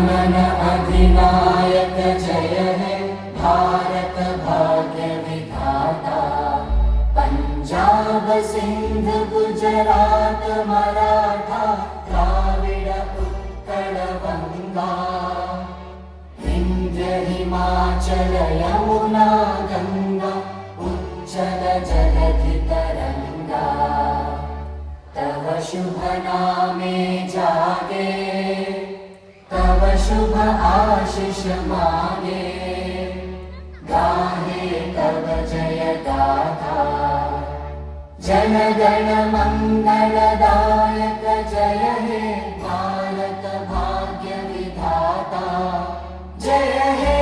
मन अधिनायक जय हे भारत भाग्य विधाता। पंजाब सिंध गुजरात मराठा द्राविड़ उत्कल बंगा। विंध्य हिमाचल यमुना गंगा उज्जल जलधि तरंगा। तव शुभ नामे जागे तव शुभ आशीष मागे। गाहे तव जय गाथा जनगण मंगलदायक जय हे भारत भाग्य विधाता। जय हे